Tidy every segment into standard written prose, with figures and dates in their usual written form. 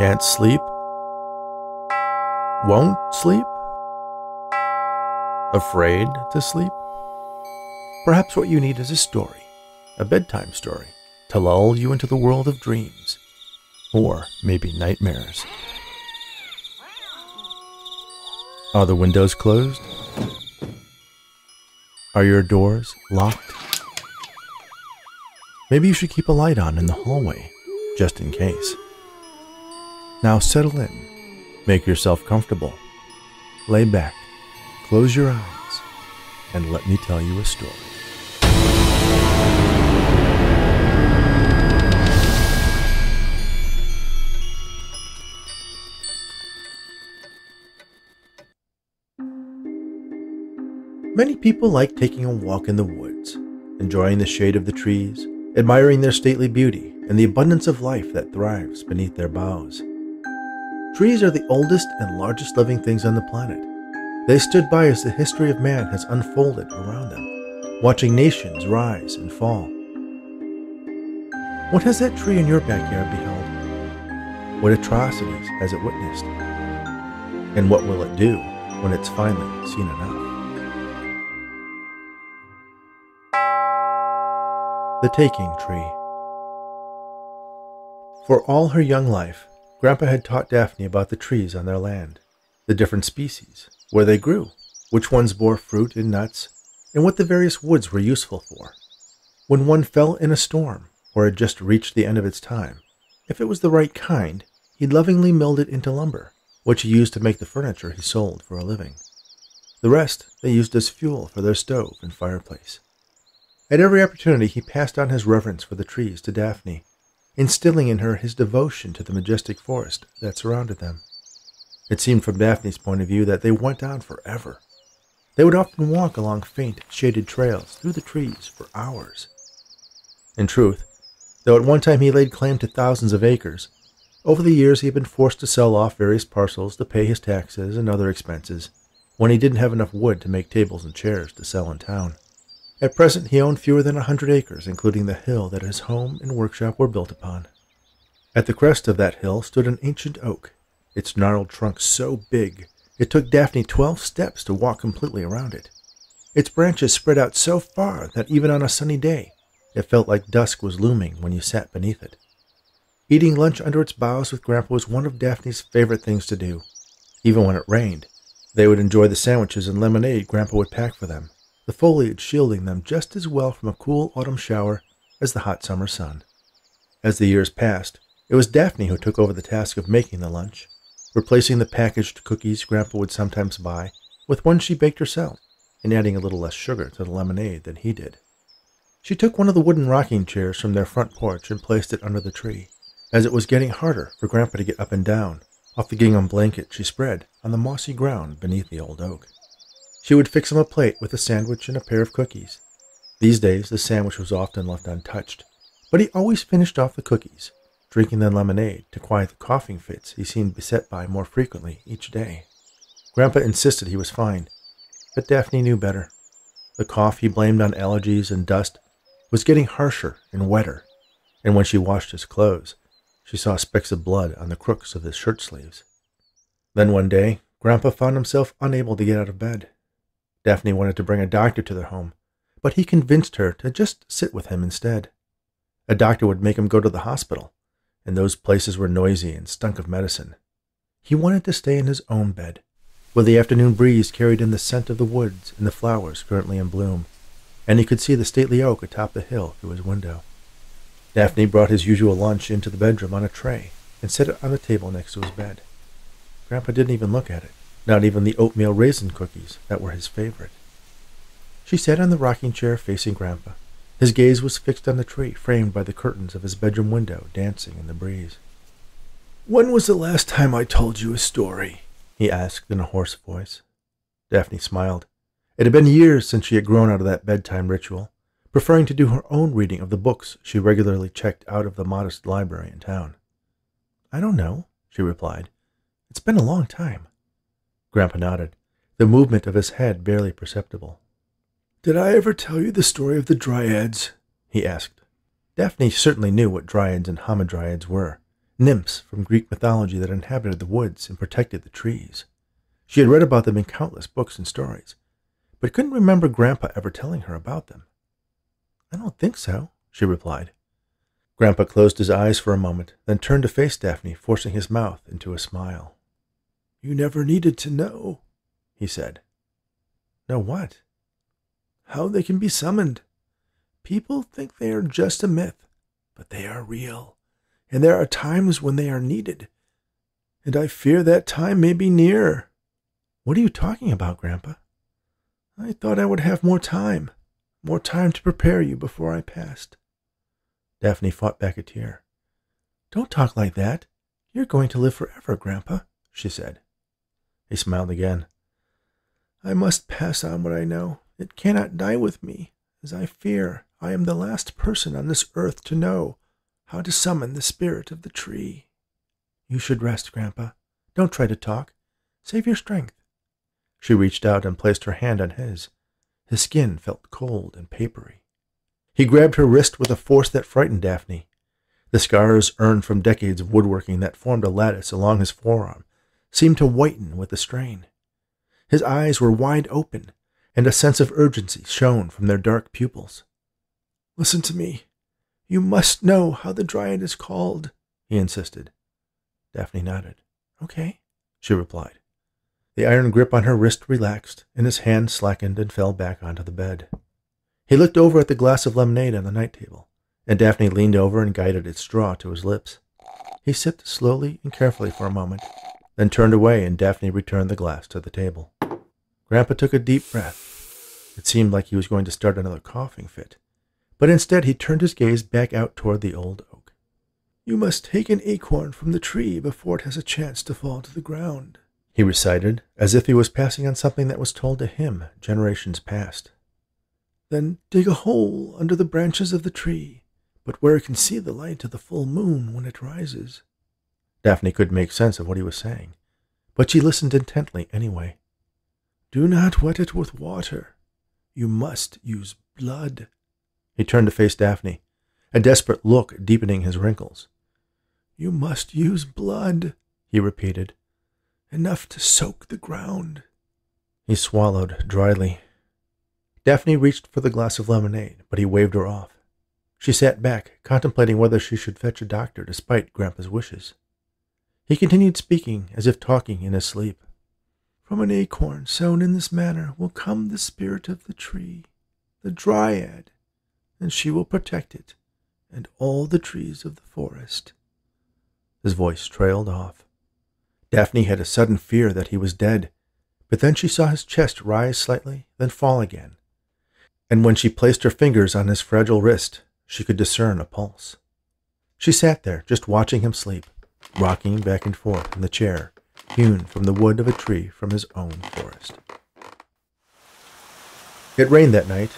Can't sleep? Won't sleep? Afraid to sleep? Perhaps what you need is a story, a bedtime story, to lull you into the world of dreams, or maybe nightmares. Are the windows closed? Are your doors locked? Maybe you should keep a light on in the hallway, just in case. Now settle in, make yourself comfortable, lay back, close your eyes, and let me tell you a story. Many people like taking a walk in the woods, enjoying the shade of the trees, admiring their stately beauty and the abundance of life that thrives beneath their boughs. Trees are the oldest and largest living things on the planet. They stood by as the history of man has unfolded around them, watching nations rise and fall. What has that tree in your backyard beheld? What atrocities has it witnessed? And what will it do when it's finally seen enough? The Taking Tree. For all her young life, Grandpa had taught Daphne about the trees on their land, the different species, where they grew, which ones bore fruit and nuts, and what the various woods were useful for. When one fell in a storm, or had just reached the end of its time, if it was the right kind, he lovingly milled it into lumber, which he used to make the furniture he sold for a living. The rest they used as fuel for their stove and fireplace. At every opportunity he passed on his reverence for the trees to Daphne, instilling in her his devotion to the majestic forest that surrounded them. It seemed from Daphne's point of view that they went on forever. They would often walk along faint, shaded trails through the trees for hours. In truth, though at one time he laid claim to thousands of acres, over the years he had been forced to sell off various parcels to pay his taxes and other expenses when he didn't have enough wood to make tables and chairs to sell in town. At present he owned fewer than 100 acres, including the hill that his home and workshop were built upon. At the crest of that hill stood an ancient oak, its gnarled trunk so big it took Daphne 12 steps to walk completely around it. Its branches spread out so far that even on a sunny day it felt like dusk was looming when you sat beneath it. Eating lunch under its boughs with Grandpa was one of Daphne's favorite things to do. Even when it rained, they would enjoy the sandwiches and lemonade Grandpa would pack for them, the foliage shielding them just as well from a cool autumn shower as the hot summer sun. As the years passed, it was Daphne who took over the task of making the lunch, replacing the packaged cookies Grandpa would sometimes buy with one she baked herself, and adding a little less sugar to the lemonade than he did. She took one of the wooden rocking chairs from their front porch and placed it under the tree, as it was getting harder for Grandpa to get up and down off the gingham blanket she spread on the mossy ground beneath the old oak. She would fix him a plate with a sandwich and a pair of cookies. These days, the sandwich was often left untouched, but he always finished off the cookies, drinking the lemonade to quiet the coughing fits he seemed beset by more frequently each day. Grandpa insisted he was fine, but Daphne knew better. The cough he blamed on allergies and dust was getting harsher and wetter, and when she washed his clothes, she saw specks of blood on the crooks of his shirt sleeves. Then one day, Grandpa found himself unable to get out of bed. Daphne wanted to bring a doctor to their home, but he convinced her to just sit with him instead. A doctor would make him go to the hospital, and those places were noisy and stunk of medicine. He wanted to stay in his own bed, where the afternoon breeze carried in the scent of the woods and the flowers currently in bloom, and he could see the stately oak atop the hill through his window. Daphne brought his usual lunch into the bedroom on a tray and set it on the table next to his bed. Grandpa didn't even look at it. Not even the oatmeal raisin cookies that were his favorite. She sat on the rocking chair facing Grandpa. His gaze was fixed on the tree framed by the curtains of his bedroom window dancing in the breeze. "When was the last time I told you a story?" he asked in a hoarse voice. Daphne smiled. It had been years since she had grown out of that bedtime ritual, preferring to do her own reading of the books she regularly checked out of the modest library in town. "I don't know," she replied. "It's been a long time." Grandpa nodded, the movement of his head barely perceptible. "Did I ever tell you the story of the dryads?" he asked. Daphne certainly knew what dryads and hamadryads were. nymphs from Greek mythology that inhabited the woods and protected the trees. She had read about them in countless books and stories, but couldn't remember Grandpa ever telling her about them. "I don't think so," she replied. Grandpa closed his eyes for a moment, then turned to face Daphne, forcing his mouth into a smile. "You never needed to know," he said. "Know what?" "How they can be summoned. People think they are just a myth, but they are real, and there are times when they are needed. And I fear that time may be near." "What are you talking about, Grandpa?" "I thought I would have more time to prepare you before I passed." Daphne fought back a tear. "Don't talk like that. You're going to live forever, Grandpa," she said. He smiled again. "I must pass on what I know. It cannot die with me, as I fear I am the last person on this earth to know how to summon the spirit of the tree." "You should rest, Grandpa. Don't try to talk. Save your strength." She reached out and placed her hand on his. His skin felt cold and papery. He grabbed her wrist with a force that frightened Daphne. The scars earned from decades of woodworking that formed a lattice along his forearm seemed to whiten with the strain. His eyes were wide open, and a sense of urgency shone from their dark pupils. "Listen to me. You must know how the dryad is called," he insisted. Daphne nodded. "Okay," she replied. The iron grip on her wrist relaxed, and his hand slackened and fell back onto the bed. He looked over at the glass of lemonade on the night table, and Daphne leaned over and guided its straw to his lips. He sipped slowly and carefully for a moment, then turned away, and Daphne returned the glass to the table. Grandpa took a deep breath. It seemed like he was going to start another coughing fit, but instead he turned his gaze back out toward the old oak. "You must take an acorn from the tree before it has a chance to fall to the ground," he recited, as if he was passing on something that was told to him generations past. "Then dig a hole under the branches of the tree, but where it can see the light of the full moon when it rises." Daphne couldn't make sense of what he was saying, but she listened intently anyway. "Do not wet it with water. You must use blood." He turned to face Daphne, a desperate look deepening his wrinkles. "You must use blood," he repeated. "Enough to soak the ground." He swallowed dryly. Daphne reached for the glass of lemonade, but he waved her off. She sat back, contemplating whether she should fetch a doctor despite Grandpa's wishes. He continued speaking as if talking in his sleep. "From an acorn sown in this manner will come the spirit of the tree, the dryad, and she will protect it and all the trees of the forest." His voice trailed off. Daphne had a sudden fear that he was dead, but then she saw his chest rise slightly, then fall again. And when she placed her fingers on his fragile wrist, she could discern a pulse. She sat there, just watching him sleep, rocking back and forth in the chair, hewn from the wood of a tree from his own forest. It rained that night,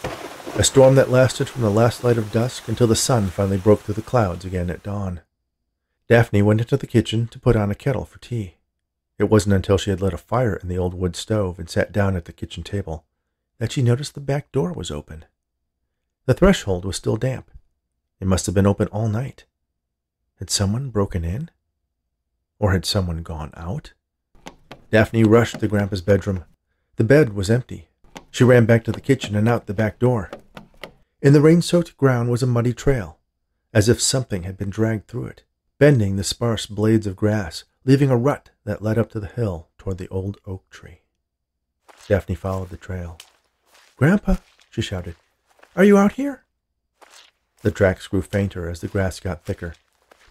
a storm that lasted from the last light of dusk until the sun finally broke through the clouds again at dawn. Daphne went into the kitchen to put on a kettle for tea. It wasn't until she had lit a fire in the old wood stove and sat down at the kitchen table that she noticed the back door was open. The threshold was still damp. It must have been open all night. Had someone broken in? Or had someone gone out? Daphne rushed to Grandpa's bedroom. The bed was empty. She ran back to the kitchen and out the back door. In the rain-soaked ground was a muddy trail, as if something had been dragged through it, bending the sparse blades of grass, leaving a rut that led up to the hill toward the old oak tree. Daphne followed the trail. "Grandpa," she shouted, "are you out here?" The tracks grew fainter as the grass got thicker,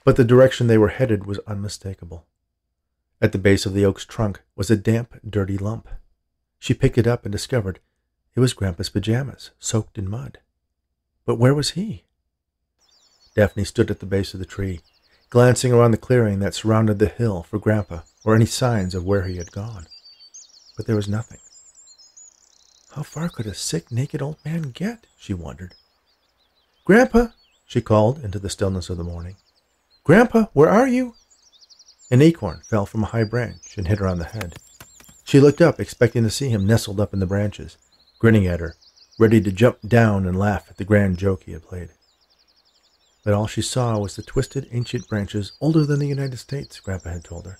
but the direction they were headed was unmistakable. At the base of the oak's trunk was a damp, dirty lump. She picked it up and discovered it was Grandpa's pajamas, soaked in mud. But where was he? Daphne stood at the base of the tree, glancing around the clearing that surrounded the hill for Grandpa or any signs of where he had gone. But there was nothing. How far could a sick, naked old man get? She wondered. "Grandpa," she called into the stillness of the morning. "Grandpa, where are you?" An acorn fell from a high branch and hit her on the head. She looked up, expecting to see him nestled up in the branches, grinning at her, ready to jump down and laugh at the grand joke he had played. But all she saw was the twisted ancient branches older than the United States, Grandpa had told her,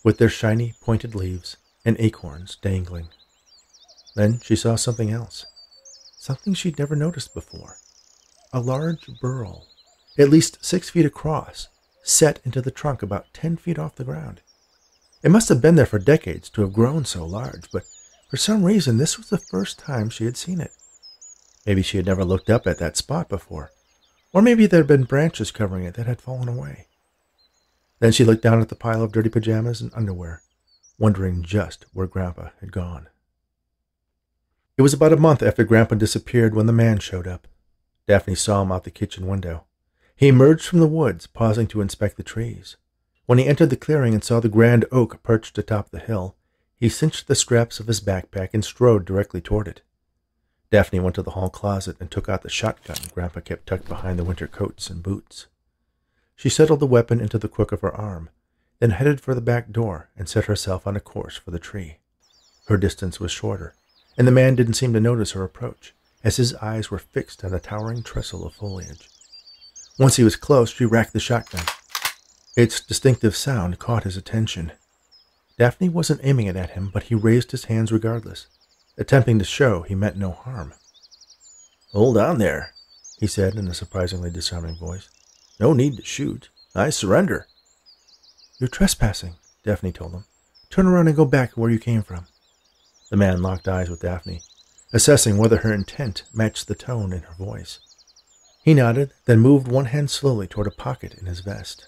with their shiny, pointed leaves and acorns dangling. Then she saw something else, something she'd never noticed before. A large burl, at least 6 feet across, set into the trunk about 10 feet off the ground. It must have been there for decades to have grown so large, but for some reason this was the first time she had seen it. Maybe she had never looked up at that spot before, or maybe there had been branches covering it that had fallen away. Then she looked down at the pile of dirty pajamas and underwear, wondering just where Grandpa had gone. It was about a month after Grandpa disappeared when the man showed up. Daphne saw him out the kitchen window. He emerged from the woods, pausing to inspect the trees. When he entered the clearing and saw the grand oak perched atop the hill, he cinched the straps of his backpack and strode directly toward it. Daphne went to the hall closet and took out the shotgun Grandpa kept tucked behind the winter coats and boots. She settled the weapon into the crook of her arm, then headed for the back door and set herself on a course for the tree. Her distance was shorter, and the man didn't seem to notice her approach, as his eyes were fixed on a towering trestle of foliage. Once he was close, she racked the shotgun. Its distinctive sound caught his attention. Daphne wasn't aiming it at him, but he raised his hands regardless, attempting to show he meant no harm. "Hold on there," he said in a surprisingly disarming voice. "No need to shoot. I surrender." "You're trespassing," Daphne told him. "Turn around and go back where you came from." The man locked eyes with Daphne, assessing whether her intent matched the tone in her voice. He nodded, then moved one hand slowly toward a pocket in his vest.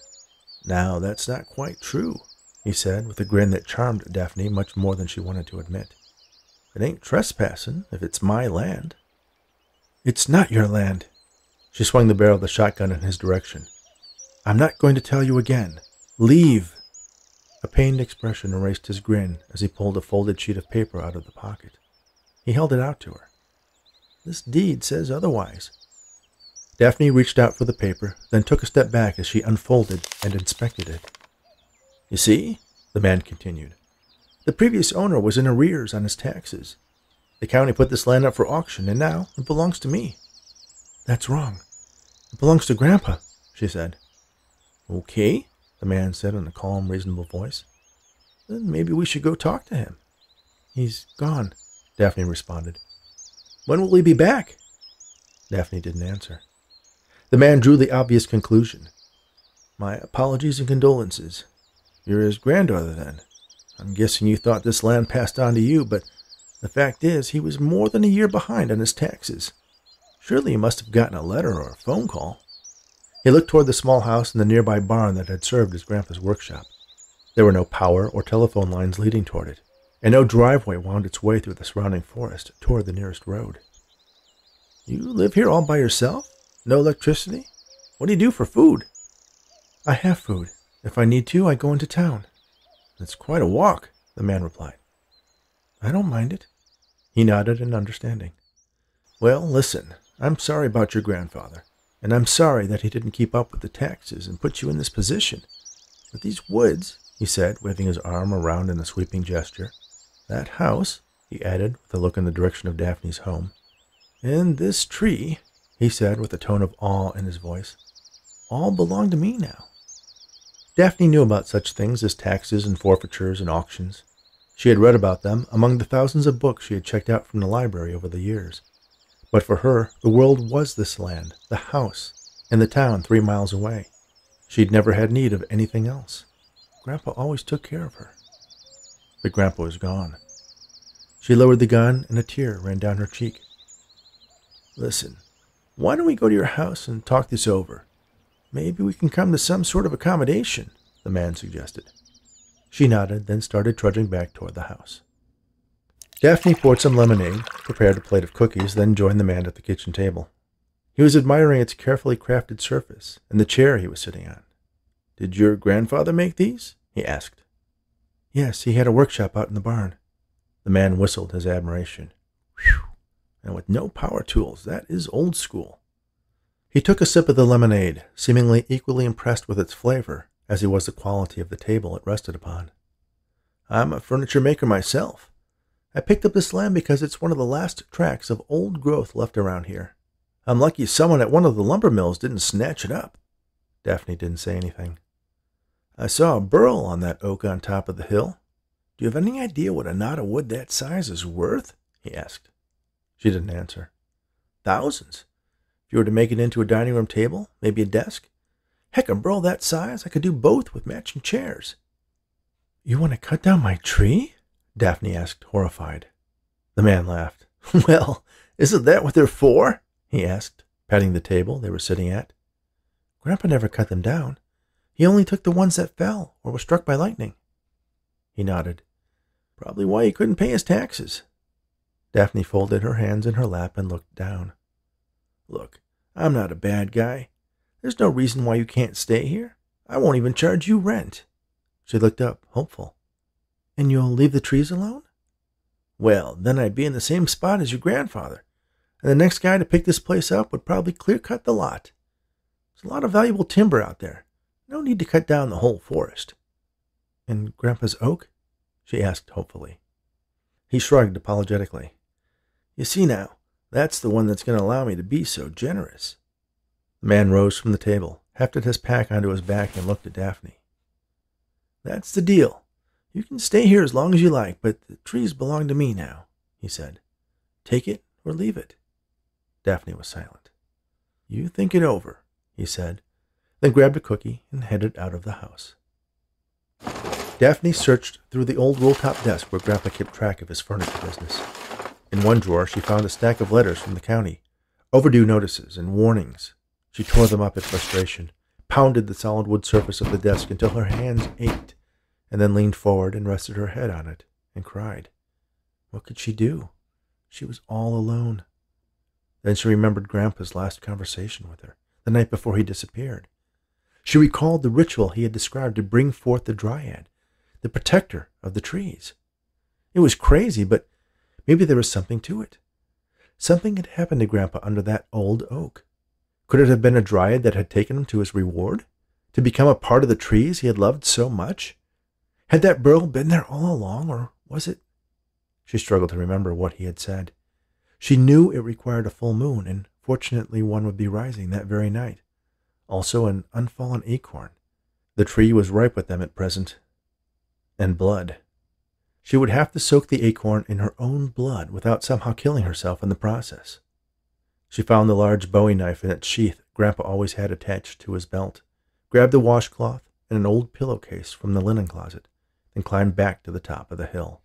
"Now, that's not quite true," he said, with a grin that charmed Daphne much more than she wanted to admit. "It ain't trespassing if it's my land." "It's not your land." She swung the barrel of the shotgun in his direction. "I'm not going to tell you again. Leave." A pained expression erased his grin as he pulled a folded sheet of paper out of the pocket. He held it out to her. "This deed says otherwise." Daphne reached out for the paper, then took a step back as she unfolded and inspected it. "You see," the man continued, "the previous owner was in arrears on his taxes. The county put this land up for auction, and now it belongs to me." "That's wrong. It belongs to Grandpa," she said. "Okay," the man said in a calm, reasonable voice. "Then maybe we should go talk to him." "He's gone," Daphne responded. "When will he be back?" Daphne didn't answer. The man drew the obvious conclusion. "My apologies and condolences. You're his granddaughter, then. I'm guessing you thought this land passed on to you, but the fact is he was more than a year behind on his taxes. Surely you must have gotten a letter or a phone call." He looked toward the small house in the nearby barn that had served as Grandpa's workshop. There were no power or telephone lines leading toward it, and no driveway wound its way through the surrounding forest toward the nearest road. "You live here all by yourself? No electricity? What do you do for food?" "I have food. If I need to, I go into town." "It's quite a walk," the man replied. "I don't mind it." He nodded in understanding. "Well, listen, I'm sorry about your grandfather, and I'm sorry that he didn't keep up with the taxes and put you in this position. But these woods," he said, waving his arm around in a sweeping gesture, "that house," he added, with a look in the direction of Daphne's home, "and this tree," he said with a tone of awe in his voice, "all belong to me now." Daphne knew about such things as taxes and forfeitures and auctions. She had read about them among the thousands of books she had checked out from the library over the years. But for her, the world was this land, the house, and the town 3 miles away. She'd never had need of anything else. Grandpa always took care of her. But Grandpa was gone. She lowered the gun, and a tear ran down her cheek. "Listen, why don't we go to your house and talk this over? Maybe we can come to some sort of accommodation," the man suggested. She nodded, then started trudging back toward the house. Daphne poured some lemonade, prepared a plate of cookies, then joined the man at the kitchen table. He was admiring its carefully crafted surface and the chair he was sitting on. "Did your grandfather make these?" he asked. "Yes, he had a workshop out in the barn." The man whistled his admiration. "Whew! And with no power tools, that is old school." He took a sip of the lemonade, seemingly equally impressed with its flavor as he was the quality of the table it rested upon. "I'm a furniture maker myself. I picked up this land because it's one of the last tracts of old growth left around here. I'm lucky someone at one of the lumber mills didn't snatch it up. Daphne didn't say anything. I saw a burl on that oak on top of the hill. Do you have any idea what a knot of wood that size is worth? He asked. She didn't answer. Thousands. If you were to make it into a dining room table, maybe a desk. Heck, a burl that size, I could do both with matching chairs. You want to cut down my tree? Daphne asked, horrified. The man laughed. Well, isn't that what they're for? He asked, patting the table they were sitting at. Grandpa never cut them down. He only took the ones that fell or were struck by lightning. He nodded. Probably why he couldn't pay his taxes. Daphne folded her hands in her lap and looked down. Look, I'm not a bad guy. There's no reason why you can't stay here. I won't even charge you rent. She looked up, hopeful. And you'll leave the trees alone? Well, then I'd be in the same spot as your grandfather, and the next guy to pick this place up would probably clear-cut the lot. There's a lot of valuable timber out there. No need to cut down the whole forest. And Grandpa's oak? She asked hopefully. He shrugged apologetically. You see now, that's the one that's going to allow me to be so generous. The man rose from the table, hefted his pack onto his back, and looked at Daphne. That's the deal. You can stay here as long as you like, but the trees belong to me now, he said. Take it or leave it. Daphne was silent. You think it over, he said, then grabbed a cookie and headed out of the house. Daphne searched through the old roll-top desk where Grandpa kept track of his furniture business. In one drawer, she found a stack of letters from the county, overdue notices and warnings. She tore them up in frustration, pounded the solid wood surface of the desk until her hands ached, and then leaned forward and rested her head on it and cried. What could she do? She was all alone. Then she remembered Grandpa's last conversation with her, the night before he disappeared. She recalled the ritual he had described to bring forth the dryad, the protector of the trees. It was crazy, but maybe there was something to it. Something had happened to Grandpa under that old oak. Could it have been a dryad that had taken him to his reward? To become a part of the trees he had loved so much? Had that burl been there all along, or was it? She struggled to remember what he had said. She knew it required a full moon, and fortunately one would be rising that very night. Also an unfallen acorn. The tree was ripe with them at present. And blood. She would have to soak the acorn in her own blood without somehow killing herself in the process. She found the large bowie knife in its sheath Grandpa always had attached to his belt, grabbed a washcloth and an old pillowcase from the linen closet, and climbed back to the top of the hill.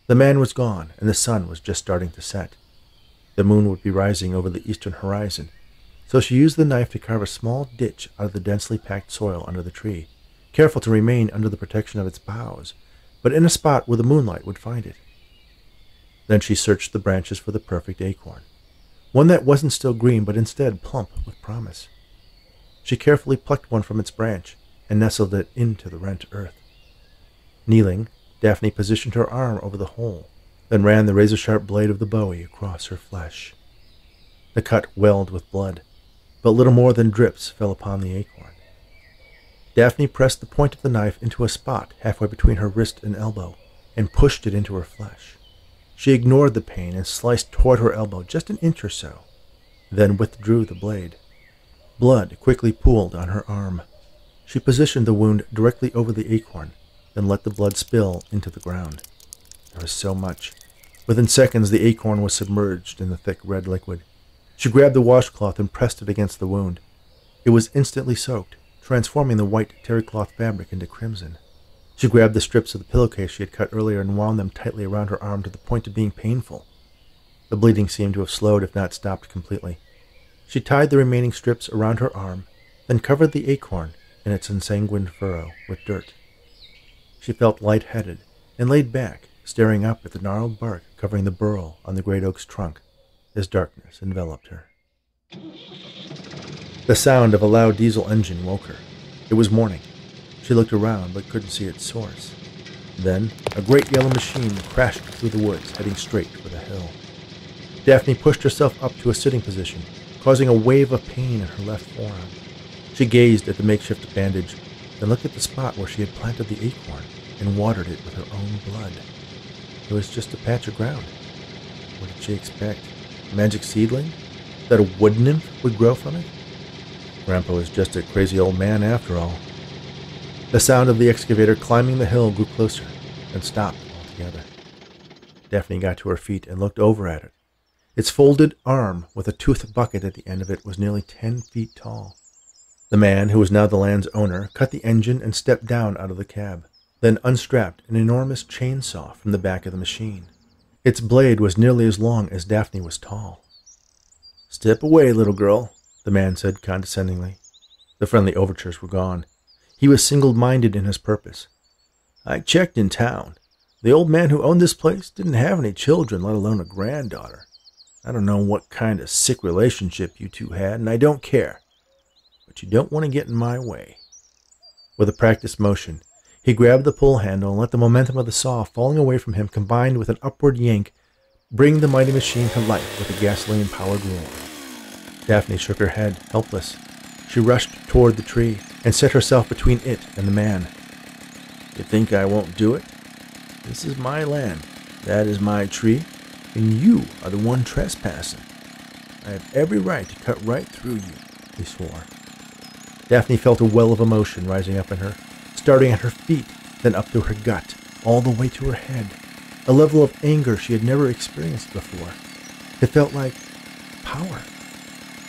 The man was gone, and the sun was just starting to set. The moon would be rising over the eastern horizon, so she used the knife to carve a small ditch out of the densely packed soil under the tree, careful to remain under the protection of its boughs, but in a spot where the moonlight would find it. Then she searched the branches for the perfect acorn, one that wasn't still green but instead plump with promise. She carefully plucked one from its branch and nestled it into the rent earth. Kneeling, Daphne positioned her arm over the hole, then ran the razor-sharp blade of the bowie across her flesh. The cut welled with blood, but little more than drips fell upon the acorn. Daphne pressed the point of the knife into a spot halfway between her wrist and elbow, and pushed it into her flesh. She ignored the pain and sliced toward her elbow just an inch or so, then withdrew the blade. Blood quickly pooled on her arm. She positioned the wound directly over the acorn, then let the blood spill into the ground. There was so much. Within seconds, the acorn was submerged in the thick red liquid. She grabbed the washcloth and pressed it against the wound. It was instantly soaked, transforming the white terrycloth fabric into crimson. She grabbed the strips of the pillowcase she had cut earlier and wound them tightly around her arm to the point of being painful. The bleeding seemed to have slowed, if not stopped completely. She tied the remaining strips around her arm, then covered the acorn in its ensanguined furrow with dirt. She felt light-headed and laid back, staring up at the gnarled bark covering the burl on the great oak's trunk as darkness enveloped her. The sound of a loud diesel engine woke her. It was morning. She looked around but couldn't see its source. Then, a great yellow machine crashed through the woods, heading straight for the hill. Daphne pushed herself up to a sitting position, causing a wave of pain in her left forearm. She gazed at the makeshift bandage, then looked at the spot where she had planted the acorn and watered it with her own blood. It was just a patch of ground. What did she expect? A magic seedling? that a wood nymph would grow from it? Grandpa was just a crazy old man after all. The sound of the excavator climbing the hill grew closer and stopped altogether. Daphne got to her feet and looked over at it. Its folded arm with a toothed bucket at the end of it was nearly 10 feet tall. The man, who was now the land's owner, cut the engine and stepped down out of the cab, then unstrapped an enormous chainsaw from the back of the machine. Its blade was nearly as long as Daphne was tall. "Step away, little girl," the man said condescendingly. The friendly overtures were gone. He was single-minded in his purpose. "I checked in town. The old man who owned this place didn't have any children, let alone a granddaughter. I don't know what kind of sick relationship you two had, and I don't care. But you don't want to get in my way." With a practiced motion, he grabbed the pull handle and let the momentum of the saw falling away from him, combined with an upward yank, bring the mighty machine to life with a gasoline-powered roar. Daphne shook her head, helpless. She rushed toward the tree and set herself between it and the man. "You think I won't do it? This is my land. That is my tree, and you are the one trespassing. I have every right to cut right through you," he swore. Daphne felt a well of emotion rising up in her, starting at her feet, then up to her gut, all the way to her head, a level of anger she had never experienced before. It felt like power,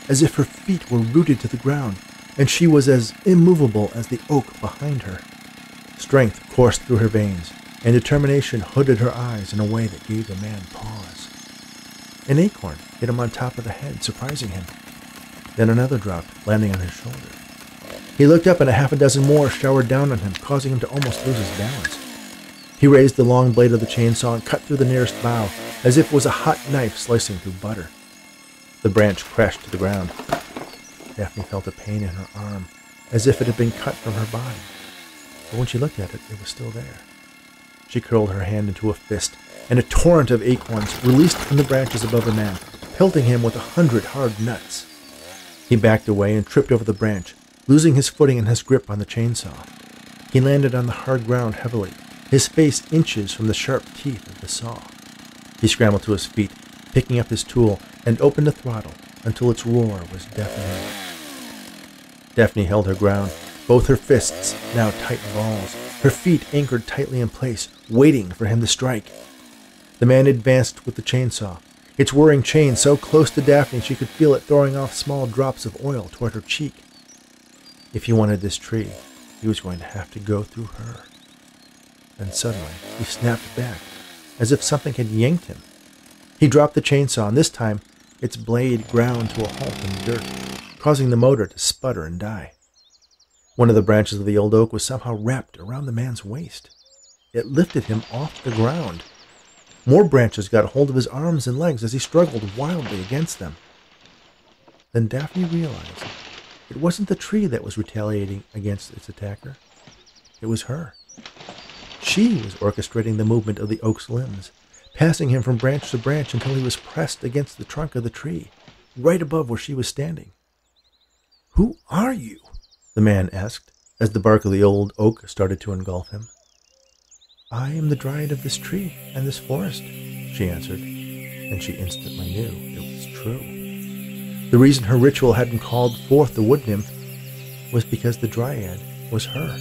as if her feet were rooted to the ground, and she was as immovable as the oak behind her. Strength coursed through her veins, and determination hooded her eyes in a way that gave the man pause. An acorn hit him on top of the head, surprising him. Then another dropped, landing on his shoulder. He looked up and a half a dozen more showered down on him, causing him to almost lose his balance. He raised the long blade of the chainsaw and cut through the nearest bough, as if it was a hot knife slicing through butter. The branch crashed to the ground. Daphne felt a pain in her arm, as if it had been cut from her body. But when she looked at it, it was still there. She curled her hand into a fist, and a torrent of acorns released from the branches above the man, pelting him with 100 hard nuts. He backed away and tripped over the branch, losing his footing and his grip on the chainsaw. He landed on the hard ground heavily, his face inches from the sharp teeth of the saw. He scrambled to his feet, picking up his tool, and opened the throttle until its roar was deafening. Daphne held her ground, both her fists now tight balls, her feet anchored tightly in place, waiting for him to strike. The man advanced with the chainsaw, its whirring chain so close to Daphne she could feel it throwing off small drops of oil toward her cheek. If he wanted this tree, he was going to have to go through her. Then suddenly, he snapped back, as if something had yanked him. He dropped the chainsaw, and this time, its blade ground to a halt in the dirt, causing the motor to sputter and die. One of the branches of the old oak was somehow wrapped around the man's waist. It lifted him off the ground. More branches got a hold of his arms and legs as he struggled wildly against them. Then Daphne realized it wasn't the tree that was retaliating against its attacker. It was her. She was orchestrating the movement of the oak's limbs, passing him from branch to branch until he was pressed against the trunk of the tree, right above where she was standing. "Who are you?" the man asked, as the bark of the old oak started to engulf him. "I am the dryad of this tree and this forest," she answered, and she instantly knew it was true. The reason her ritual hadn't called forth the wood nymph was because the dryad was her.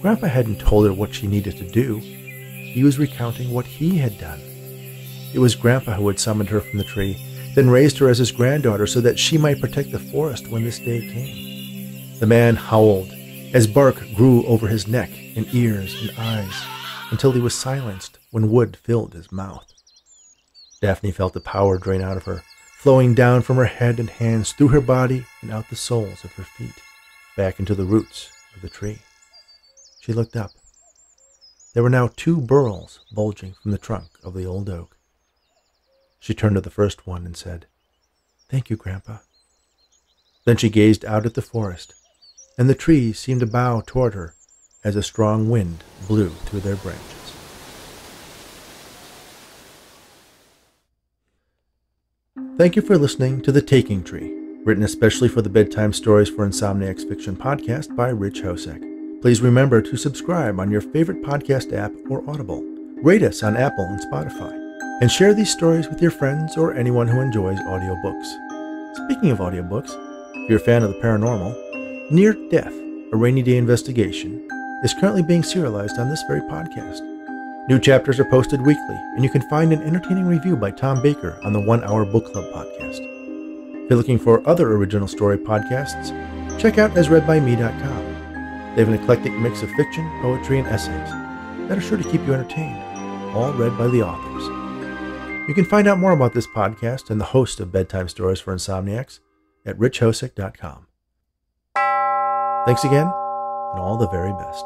Grandpa hadn't told her what she needed to do. He was recounting what he had done. It was Grandpa who had summoned her from the tree, then raised her as his granddaughter so that she might protect the forest when this day came. The man howled as bark grew over his neck and ears and eyes until he was silenced when wood filled his mouth. Daphne felt the power drain out of her, flowing down from her head and hands through her body and out the soles of her feet, back into the roots of the tree. She looked up. There were now 2 burls bulging from the trunk of the old oak. She turned to the first one and said, "Thank you, Grandpa." Then she gazed out at the forest, and the trees seemed to bow toward her as a strong wind blew through their branches. Thank you for listening to The Taking Tree, written especially for the Bedtime Stories for Insomniacs Fiction podcast by Rich Hosek. Please remember to subscribe on your favorite podcast app or Audible. Rate us on Apple and Spotify, and share these stories with your friends or anyone who enjoys audiobooks. Speaking of audiobooks, if you're a fan of the paranormal, Near Death, A Rainy Day Investigation, is currently being serialized on this very podcast. New chapters are posted weekly, and you can find an entertaining review by Tom Baker on the 1 Hour Book Club podcast. If you're looking for other original story podcasts, check out asreadbyme.com. They have an eclectic mix of fiction, poetry, and essays that are sure to keep you entertained, all read by the authors. You can find out more about this podcast and the host of Bedtime Stories for Insomniacs at richhosek.com. Thanks again, and all the very best.